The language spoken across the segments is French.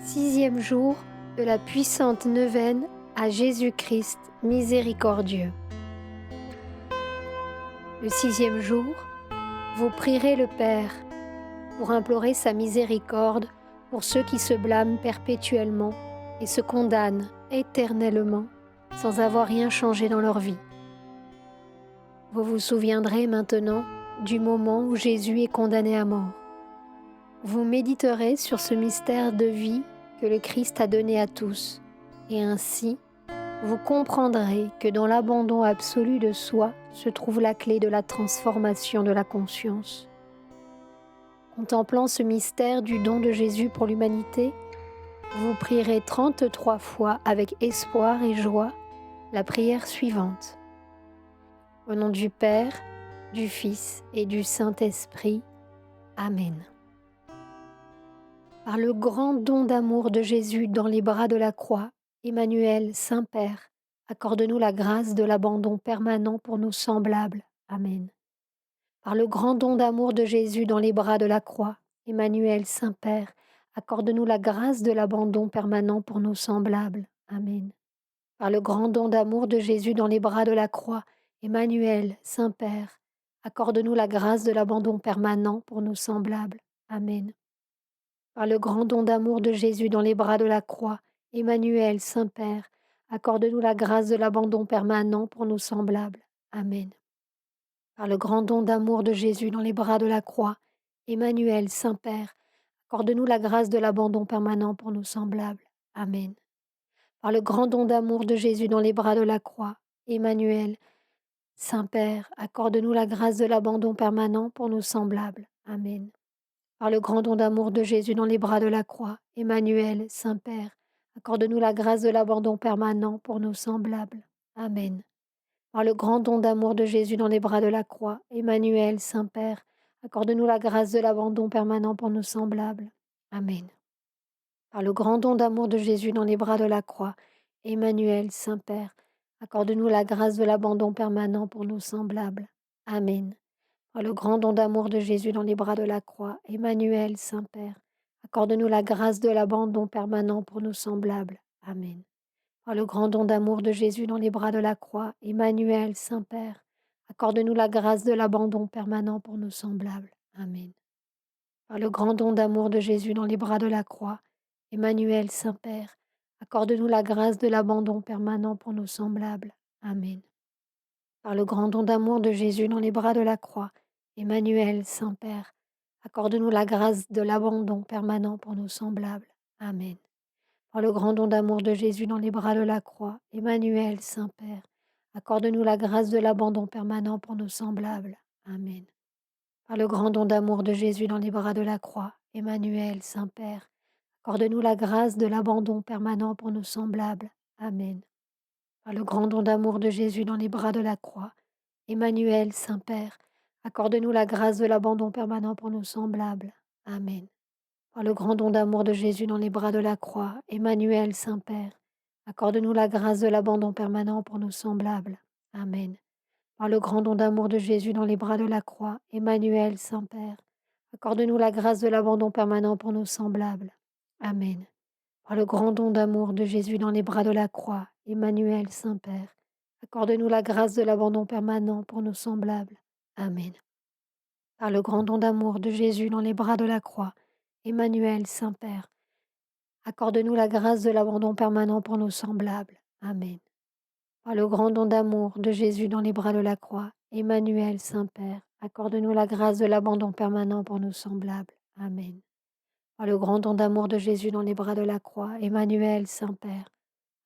Sixième jour de la puissante neuvaine à Jésus-Christ miséricordieux. Le sixième jour, vous prierez le Père pour implorer sa miséricorde pour ceux qui se blâment perpétuellement et se condamnent éternellement sans avoir rien changé dans leur vie. Vous vous souviendrez maintenant du moment où Jésus est condamné à mort. Vous méditerez sur ce mystère de vie que le Christ a donné à tous, et ainsi, vous comprendrez que dans l'abandon absolu de soi se trouve la clé de la transformation de la conscience. Contemplant ce mystère du don de Jésus pour l'humanité, vous prierez 33 fois avec espoir et joie la prière suivante. Au nom du Père, du Fils et du Saint-Esprit. Amen. Par le grand don d'amour de Jésus dans les bras de la croix, Emmanuel, Saint-Père, accorde-nous la grâce de l'abandon permanent pour nos semblables. Amen. Par le grand don d'amour de Jésus dans les bras de la croix, Emmanuel, Saint-Père, accorde-nous la grâce de l'abandon permanent pour nos semblables. Amen. Par le grand don d'amour de Jésus dans les bras de la croix, Emmanuel, Saint-Père, accorde-nous la grâce de l'abandon permanent pour nos semblables. Amen. Par le grand don d'amour de Jésus dans les bras de la croix, Emmanuel, Saint-Père, accorde-nous la grâce de l'abandon permanent pour nos semblables. Amen. Par le grand don d'amour de Jésus dans les bras de la croix, Emmanuel, Saint-Père, accorde-nous la grâce de l'abandon permanent pour nos semblables. Amen. Par le grand don d'amour de Jésus dans les bras de la croix, Emmanuel, Saint-Père, accorde-nous la grâce de l'abandon permanent pour nos semblables. Amen. Par le grand don d'amour de Jésus dans les bras de la croix, Emmanuel, Saint-Père, accorde-nous la grâce de l'abandon permanent pour nos semblables. Amen. Par le grand don d'amour de Jésus dans les bras de la croix, Emmanuel, Saint-Père, accorde-nous la grâce de l'abandon permanent pour nos semblables. Amen. Par le grand don d'amour de Jésus dans les bras de la croix, Emmanuel, Saint-Père, accorde-nous la grâce de l'abandon permanent pour nos semblables. Amen. Par le grand don d'amour de Jésus dans les bras de la croix, Emmanuel, Saint-Père, accorde-nous la grâce de l'abandon permanent pour nos semblables. Amen. Par le grand don d'amour de Jésus dans les bras de la croix, Emmanuel, Saint-Père, accorde-nous la grâce de l'abandon permanent pour nos semblables. Amen. Par le grand don d'amour de Jésus dans les bras de la croix, Emmanuel, Saint-Père, accorde-nous la grâce de l'abandon permanent pour nos semblables. Amen. Par le grand don d'amour de Jésus dans les bras de la croix, Emmanuel, Saint-Père, accorde-nous la grâce de l'abandon permanent pour nos semblables. Amen. Par le grand don d'amour de Jésus dans les bras de la croix, Emmanuel, Saint-Père, accorde-nous la grâce de l'abandon permanent pour nos semblables. Amen. Par le grand don d'amour de Jésus dans les bras de la croix, Emmanuel, Saint-Père, accorde-nous la grâce de l'abandon permanent pour nos semblables. Amen. Par le grand don d'amour de Jésus dans les bras de la croix, Emmanuel, Saint-Père, accorde-nous la grâce de l'abandon permanent pour nos semblables. Amen. Par le grand don d'amour de Jésus dans les bras de la croix, Emmanuel, Saint-Père, accorde-nous la grâce de l'abandon permanent pour nos semblables. Amen. Par le grand don d'amour de Jésus dans les bras de la croix, Emmanuel, Saint-Père, accorde-nous la grâce de l'abandon permanent pour nos semblables. Amen. Par le grand don d'amour de Jésus dans les bras de la croix, Emmanuel, Saint-Père, accorde-nous la grâce de l'abandon permanent pour nos semblables. Amen. Par le grand don d'amour de Jésus dans les bras de la croix, Emmanuel, Saint-Père, accorde-nous la grâce de l'abandon permanent pour nos semblables. Amen. Par le grand don d'amour de Jésus dans les bras de la croix, Emmanuel, Saint-Père, accorde-nous la grâce de l'abandon permanent pour nos semblables. Amen. Par le grand don d'amour de Jésus dans les bras de la croix, Emmanuel, Saint-Père,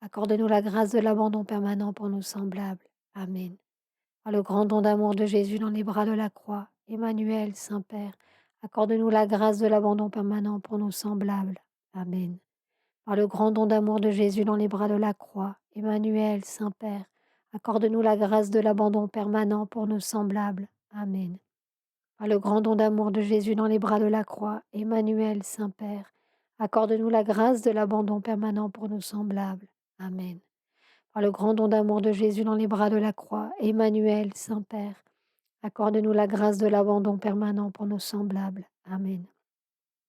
accorde-nous la grâce de l'abandon permanent pour nos semblables. Amen. Par le grand don d'amour de Jésus dans les bras de la croix, Emmanuel, Saint-Père, accorde-nous la grâce de l'abandon permanent pour nos semblables. Amen. Par le grand don d'amour de Jésus dans les bras de la croix, Emmanuel, Saint-Père, accorde-nous la grâce de l'abandon permanent pour nos semblables. Amen. Par le grand don d'amour de Jésus dans les bras de la croix, Emmanuel, Saint-Père, accorde-nous la grâce de l'abandon permanent pour nos semblables. Amen. Par le grand don d'amour de Jésus dans les bras de la croix, Emmanuel, Saint-Père, accorde-nous la grâce de l'abandon permanent pour nos semblables. Amen.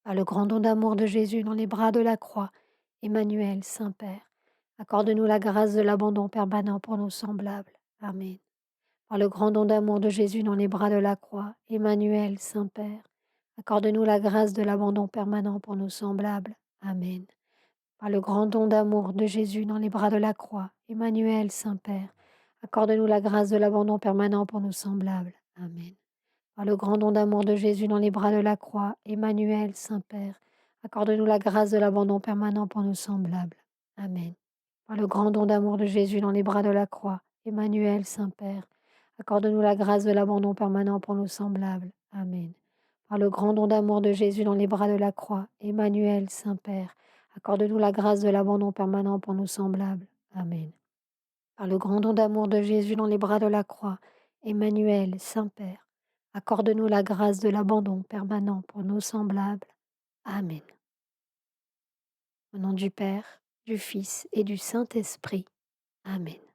Par le grand don d'amour de Jésus dans les bras de la croix, Emmanuel, Saint-Père, accorde-nous la grâce de l'abandon permanent pour nos semblables. Amen. Par le grand don d'amour de Jésus dans les bras de la croix, Emmanuel, Saint-Père, accorde-nous la grâce de l'abandon permanent pour nos semblables. Amen. Par le grand don d'amour de Jésus dans les bras de la croix, Emmanuel, Saint-Père, accorde-nous la grâce de l'abandon permanent pour nos semblables. Amen. Par le grand don d'amour de Jésus dans les bras de la croix, Emmanuel, Saint-Père, accorde-nous la grâce de l'abandon permanent pour nos semblables. Amen. Par le grand don d'amour de Jésus dans les bras de la croix, Emmanuel, Saint-Père, accorde-nous la grâce de l'abandon permanent pour nos semblables. Amen. Par le grand don d'amour de Jésus dans les bras de la croix, Emmanuel, Saint-Père, accorde-nous la grâce de l'abandon permanent pour nos semblables. Amen. Par le grand don d'amour de Jésus dans les bras de la croix, Emmanuel, Saint-Père, accorde-nous la grâce de l'abandon permanent pour nos semblables. Amen. Au nom du Père, du Fils et du Saint-Esprit. Amen.